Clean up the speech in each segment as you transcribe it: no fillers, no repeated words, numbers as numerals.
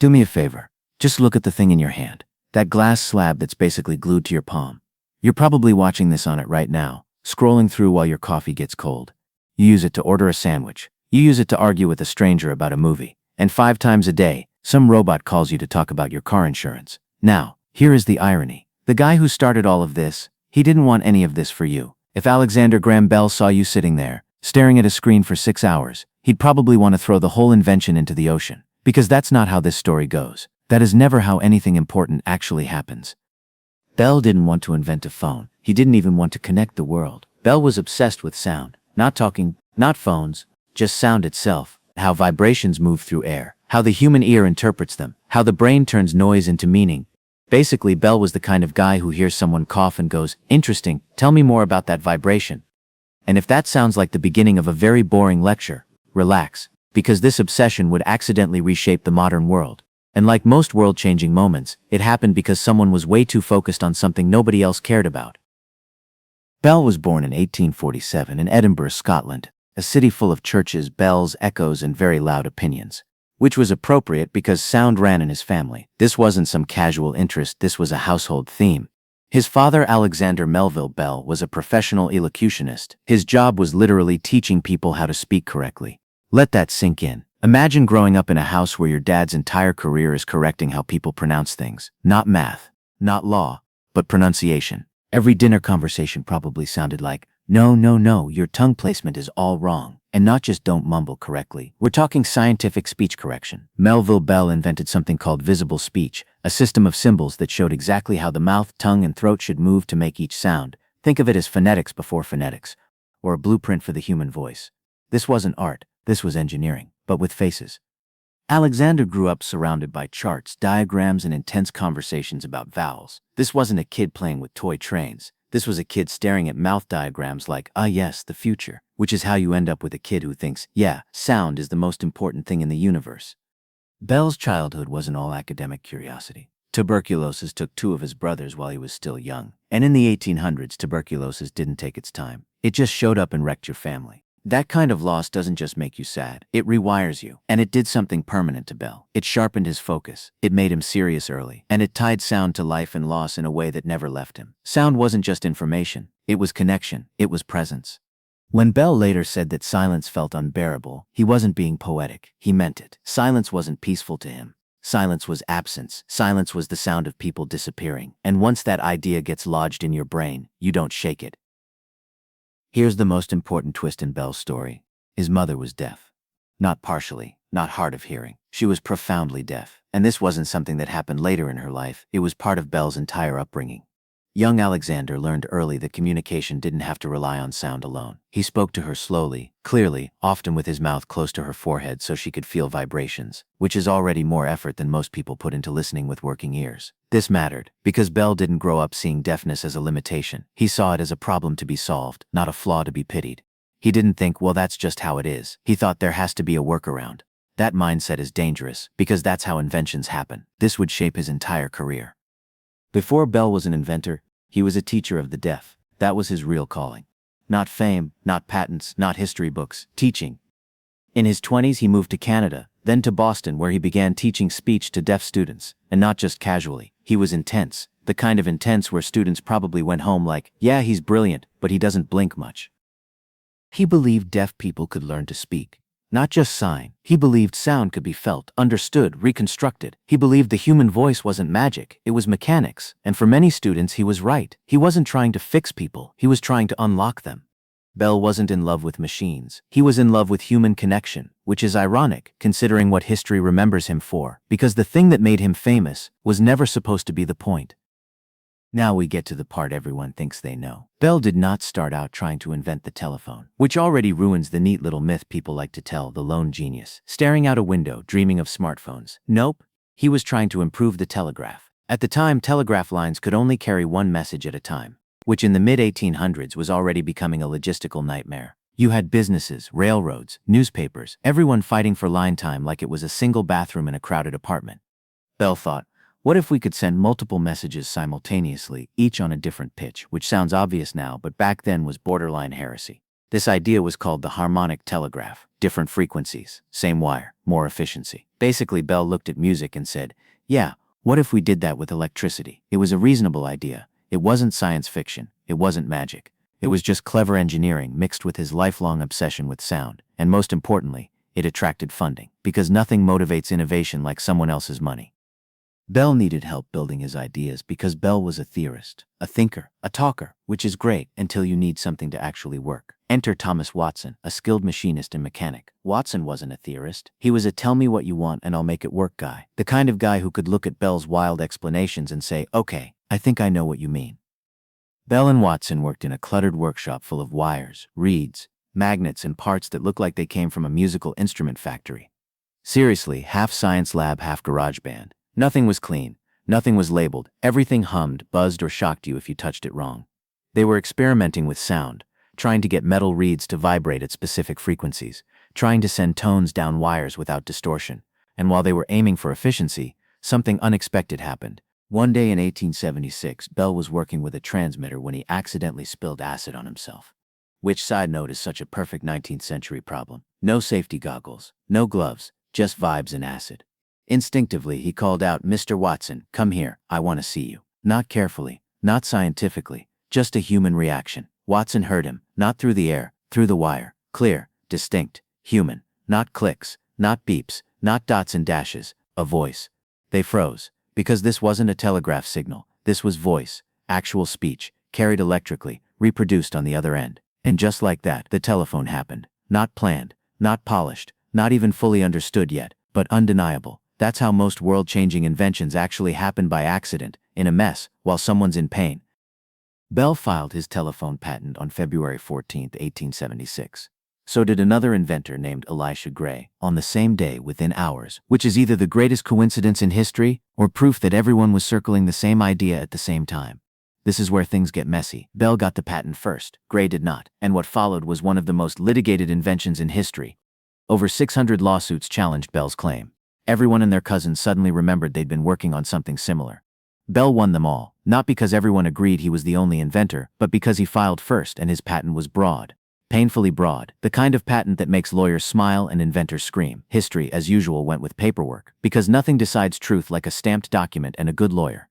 Do me a favor. Just look at the thing in your hand. That glass slab that's basically glued to your palm. You're probably watching this on it right now, scrolling through while your coffee gets cold. You use it to order a sandwich. You use it to argue with a stranger about a movie. And 5 times a day, some robot calls you to talk about your car insurance. Now, here is the irony. The guy who started all of this, he didn't want any of this for you. If Alexander Graham Bell saw you sitting there, staring at a screen for 6 hours, he'd probably want to throw the whole invention into the ocean. Because that's not how this story goes. That is never how anything important actually happens. Bell didn't want to invent a phone. He didn't even want to connect the world. Bell was obsessed with sound. Not talking, not phones, just sound itself. How vibrations move through air. How the human ear interprets them. How the brain turns noise into meaning. Basically, Bell was the kind of guy who hears someone cough and goes, "Interesting, tell me more about that vibration." And if that sounds like the beginning of a very boring lecture, relax, because this obsession would accidentally reshape the modern world. And like most world-changing moments, it happened because someone was way too focused on something nobody else cared about. Bell was born in 1847 in Edinburgh, Scotland, a city full of churches, bells, echoes, and very loud opinions. Which was appropriate because sound ran in his family. This wasn't some casual interest, this was a household theme. His father, Alexander Melville Bell, was a professional elocutionist. His job was literally teaching people how to speak correctly. Let that sink in. Imagine growing up in a house where your dad's entire career is correcting how people pronounce things. Not math, not law, but pronunciation. Every dinner conversation probably sounded like, no, your tongue placement is all wrong. And not just don't mumble correctly. We're talking scientific speech correction. Melville Bell invented something called visible speech, a system of symbols that showed exactly how the mouth, tongue, and throat should move to make each sound. Think of it as phonetics before phonetics, or a blueprint for the human voice. This wasn't art, this was engineering, but with faces. Alexander grew up surrounded by charts, diagrams, and intense conversations about vowels. This wasn't a kid playing with toy trains. This was a kid staring at mouth diagrams like, ah yes, the future, which is how you end up with a kid who thinks, yeah, sound is the most important thing in the universe. Bell's childhood wasn't all academic curiosity. Tuberculosis took 2 of his brothers while he was still young. And in the 1800s, tuberculosis didn't take its time. It just showed up and wrecked your family. That kind of loss doesn't just make you sad, it rewires you. And it did something permanent to Bell. It sharpened his focus, it made him serious early, and it tied sound to life and loss in a way that never left him. Sound wasn't just information, it was connection, it was presence. When Bell later said that silence felt unbearable, he wasn't being poetic, he meant it. Silence wasn't peaceful to him. Silence was absence. Silence was the sound of people disappearing. And once that idea gets lodged in your brain, you don't shake it. Here's the most important twist in Bell's story. His mother was deaf. Not partially, not hard of hearing. She was profoundly deaf. And this wasn't something that happened later in her life, it was part of Bell's entire upbringing. Young Alexander learned early that communication didn't have to rely on sound alone. He spoke to her slowly, clearly, often with his mouth close to her forehead so she could feel vibrations, which is already more effort than most people put into listening with working ears. This mattered, because Bell didn't grow up seeing deafness as a limitation. He saw it as a problem to be solved, not a flaw to be pitied. He didn't think, well, that's just how it is. He thought there has to be a workaround. That mindset is dangerous, because that's how inventions happen. This would shape his entire career. Before Bell was an inventor, he was a teacher of the deaf. That was his real calling. Not fame, not patents, not history books, teaching. In his 20s, he moved to Canada, then to Boston, where he began teaching speech to deaf students, and not just casually. He was intense, the kind of intense where students probably went home like, yeah, he's brilliant, but he doesn't blink much. He believed deaf people could learn to speak. Not just sign. He believed sound could be felt, understood, reconstructed. He believed the human voice wasn't magic, it was mechanics. And for many students, he was right. He wasn't trying to fix people, he was trying to unlock them. Bell wasn't in love with machines. He was in love with human connection, which is ironic, considering what history remembers him for, because the thing that made him famous was never supposed to be the point. Now we get to the part everyone thinks they know. Bell did not start out trying to invent the telephone, which already ruins the neat little myth people like to tell, the lone genius, staring out a window, dreaming of smartphones. Nope, he was trying to improve the telegraph. At the time, telegraph lines could only carry one message at a time, which in the mid-1800s was already becoming a logistical nightmare. You had businesses, railroads, newspapers, everyone fighting for line time like it was a single bathroom in a crowded apartment. Bell thought, what if we could send multiple messages simultaneously, each on a different pitch, which sounds obvious now, but back then was borderline heresy. This idea was called the harmonic telegraph. Different frequencies, same wire, more efficiency. Basically, Bell looked at music and said, yeah, what if we did that with electricity? It was a reasonable idea. It wasn't science fiction. It wasn't magic. It was just clever engineering mixed with his lifelong obsession with sound. And most importantly, it attracted funding. Because nothing motivates innovation like someone else's money. Bell needed help building his ideas because Bell was a theorist, a thinker, a talker, which is great until you need something to actually work. Enter Thomas Watson, a skilled machinist and mechanic. Watson wasn't a theorist. He was a tell me what you want and I'll make it work guy. The kind of guy who could look at Bell's wild explanations and say, okay, I think I know what you mean. Bell and Watson worked in a cluttered workshop full of wires, reeds, magnets, and parts that looked like they came from a musical instrument factory. Seriously, half science lab, half garage band. Nothing was clean. Nothing was labeled. Everything hummed, buzzed, or shocked you if you touched it wrong. They were experimenting with sound, trying to get metal reeds to vibrate at specific frequencies, trying to send tones down wires without distortion. And while they were aiming for efficiency, something unexpected happened. One day in 1876, Bell was working with a transmitter when he accidentally spilled acid on himself. Which, side note, is such a perfect 19th century problem. No safety goggles, no gloves, just vibes and acid. Instinctively, he called out, Mr. Watson, come here, I want to see you. Not carefully, not scientifically, just a human reaction. Watson heard him, not through the air, through the wire. Clear, distinct, human. Not clicks, not beeps, not dots and dashes, a voice. They froze, because this wasn't a telegraph signal. This was voice, actual speech, carried electrically, reproduced on the other end. And just like that, the telephone happened. Not planned, not polished, not even fully understood yet, but undeniable. That's how most world-changing inventions actually happen by accident, in a mess, while someone's in pain. Bell filed his telephone patent on February 14, 1876. So did another inventor named Elisha Gray, on the same day within hours, which is either the greatest coincidence in history or proof that everyone was circling the same idea at the same time. This is where things get messy. Bell got the patent first, Gray did not, and what followed was one of the most litigated inventions in history. Over 600 lawsuits challenged Bell's claim. Everyone and their cousins suddenly remembered they'd been working on something similar. Bell won them all, not because everyone agreed he was the only inventor, but because he filed first and his patent was broad. Painfully broad, the kind of patent that makes lawyers smile and inventors scream. History, as usual, went with paperwork, because nothing decides truth like a stamped document and a good lawyer.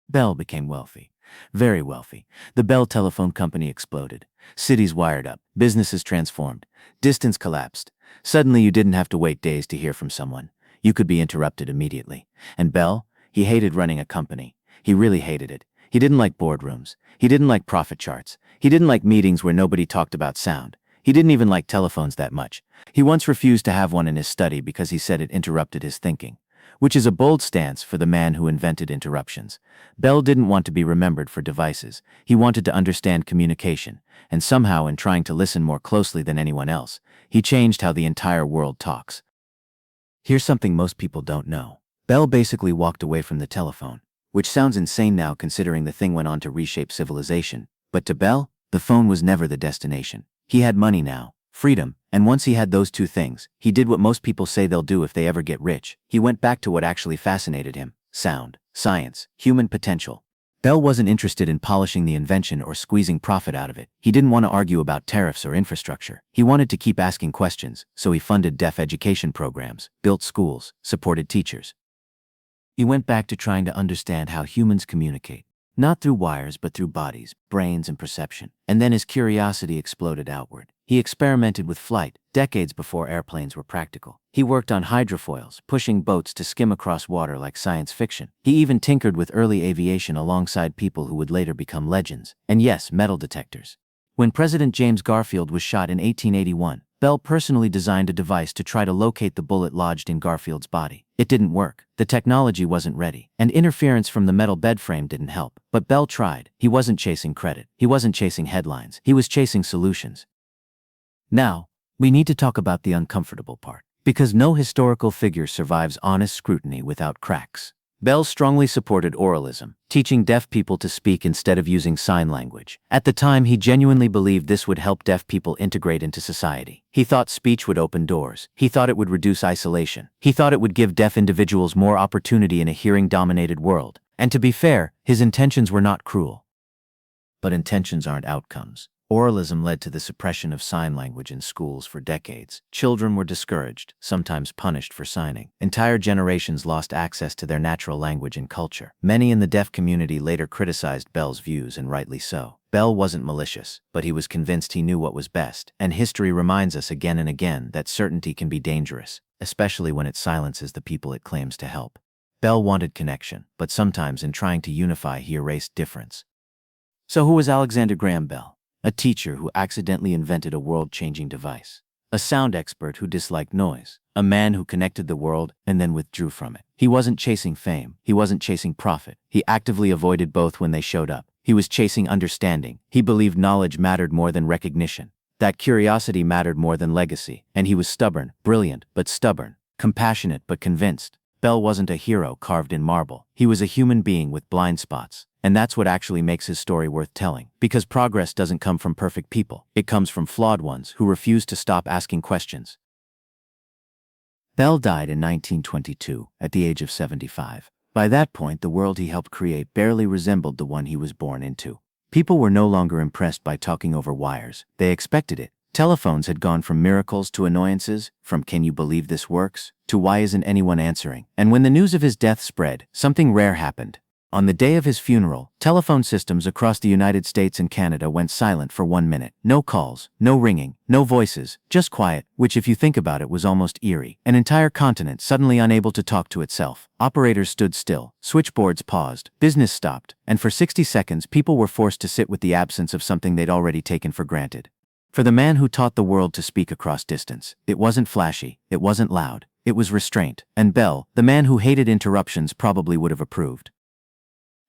Bell became wealthy. Very wealthy. The Bell Telephone Company exploded. Cities wired up. Businesses transformed. Distance collapsed. Suddenly you didn't have to wait days to hear from someone. You could be interrupted immediately. And Bell? He hated running a company. He really hated it. He didn't like boardrooms. He didn't like profit charts. He didn't like meetings where nobody talked about sound. He didn't even like telephones that much. He once refused to have one in his study because he said it interrupted his thinking. Which is a bold stance for the man who invented interruptions. Bell didn't want to be remembered for devices. He wanted to understand communication, and somehow in trying to listen more closely than anyone else, he changed how the entire world talks. Here's something most people don't know. Bell basically walked away from the telephone, which sounds insane now considering the thing went on to reshape civilization. But to Bell, the phone was never the destination. He had money now, freedom, and once he had those two things, he did what most people say they'll do if they ever get rich. He went back to what actually fascinated him: sound, science, human potential. Bell wasn't interested in polishing the invention or squeezing profit out of it. He didn't want to argue about tariffs or infrastructure. He wanted to keep asking questions, so he funded deaf education programs, built schools, supported teachers. He went back to trying to understand how humans communicate. Not through wires but through bodies, brains, and perception. And then his curiosity exploded outward. He experimented with flight, decades before airplanes were practical. He worked on hydrofoils, pushing boats to skim across water like science fiction. He even tinkered with early aviation alongside people who would later become legends. And yes, metal detectors. When President James Garfield was shot in 1881, Bell personally designed a device to try to locate the bullet lodged in Garfield's body. It didn't work. The technology wasn't ready, and interference from the metal bed frame didn't help. But Bell tried. He wasn't chasing credit. He wasn't chasing headlines. He was chasing solutions. Now, we need to talk about the uncomfortable part, because no historical figure survives honest scrutiny without cracks. Bell strongly supported oralism, teaching deaf people to speak instead of using sign language. At the time, he genuinely believed this would help deaf people integrate into society. He thought speech would open doors. He thought it would reduce isolation. He thought it would give deaf individuals more opportunity in a hearing-dominated world. And to be fair, his intentions were not cruel. But intentions aren't outcomes. Oralism led to the suppression of sign language in schools for decades. Children were discouraged, sometimes punished for signing. Entire generations lost access to their natural language and culture. Many in the deaf community later criticized Bell's views, and rightly so. Bell wasn't malicious, but he was convinced he knew what was best, and history reminds us again and again that certainty can be dangerous, especially when it silences the people it claims to help. Bell wanted connection, but sometimes in trying to unify he erased difference. So who was Alexander Graham Bell? A teacher who accidentally invented a world-changing device. A sound expert who disliked noise. A man who connected the world and then withdrew from it. He wasn't chasing fame. He wasn't chasing profit. He actively avoided both when they showed up. He was chasing understanding. He believed knowledge mattered more than recognition. That curiosity mattered more than legacy. And he was stubborn, brilliant, but stubborn. Compassionate, but convinced. Bell wasn't a hero carved in marble. He was a human being with blind spots. And that's what actually makes his story worth telling. Because progress doesn't come from perfect people. It comes from flawed ones who refuse to stop asking questions. Bell died in 1922 at the age of 75. By that point, the world he helped create barely resembled the one he was born into. People were no longer impressed by talking over wires. They expected it. Telephones had gone from miracles to annoyances, from "can you believe this works?" to "why isn't anyone answering?" And when the news of his death spread, something rare happened. On the day of his funeral, telephone systems across the United States and Canada went silent for 1 minute. No calls, no ringing, no voices, just quiet, which if you think about it was almost eerie. An entire continent suddenly unable to talk to itself. Operators stood still, switchboards paused, business stopped, and for 60 seconds people were forced to sit with the absence of something they'd already taken for granted. For the man who taught the world to speak across distance, it wasn't flashy, it wasn't loud, it was restraint. And Bell, the man who hated interruptions, probably would have approved.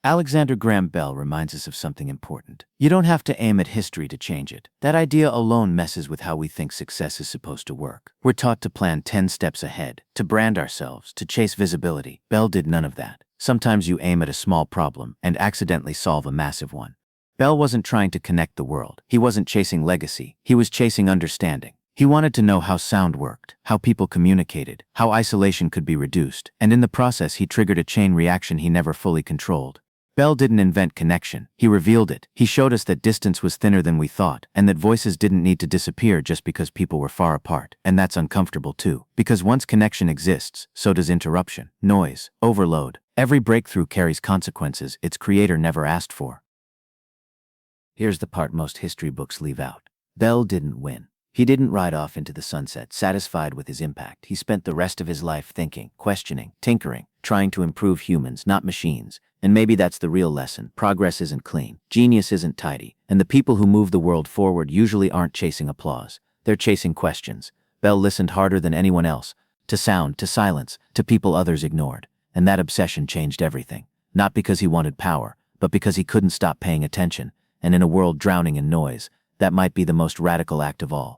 Alexander Graham Bell reminds us of something important. You don't have to aim at history to change it. That idea alone messes with how we think success is supposed to work. We're taught to plan 10 steps ahead, to brand ourselves, to chase visibility. Bell did none of that. Sometimes you aim at a small problem and accidentally solve a massive one. Bell wasn't trying to connect the world. He wasn't chasing legacy. He was chasing understanding. He wanted to know how sound worked, how people communicated, how isolation could be reduced, and in the process he triggered a chain reaction he never fully controlled. Bell didn't invent connection, he revealed it. He showed us that distance was thinner than we thought, and that voices didn't need to disappear just because people were far apart. And that's uncomfortable too, because once connection exists, so does interruption, noise, overload. Every breakthrough carries consequences its creator never asked for. Here's the part most history books leave out. Bell didn't win. He didn't ride off into the sunset, satisfied with his impact. He spent the rest of his life thinking, questioning, tinkering, trying to improve humans, not machines. And maybe that's the real lesson. Progress isn't clean, genius isn't tidy, and the people who move the world forward usually aren't chasing applause. They're chasing questions. Bell listened harder than anyone else, to sound, to silence, to people others ignored. And that obsession changed everything. Not because he wanted power, but because he couldn't stop paying attention. And in a world drowning in noise, that might be the most radical act of all.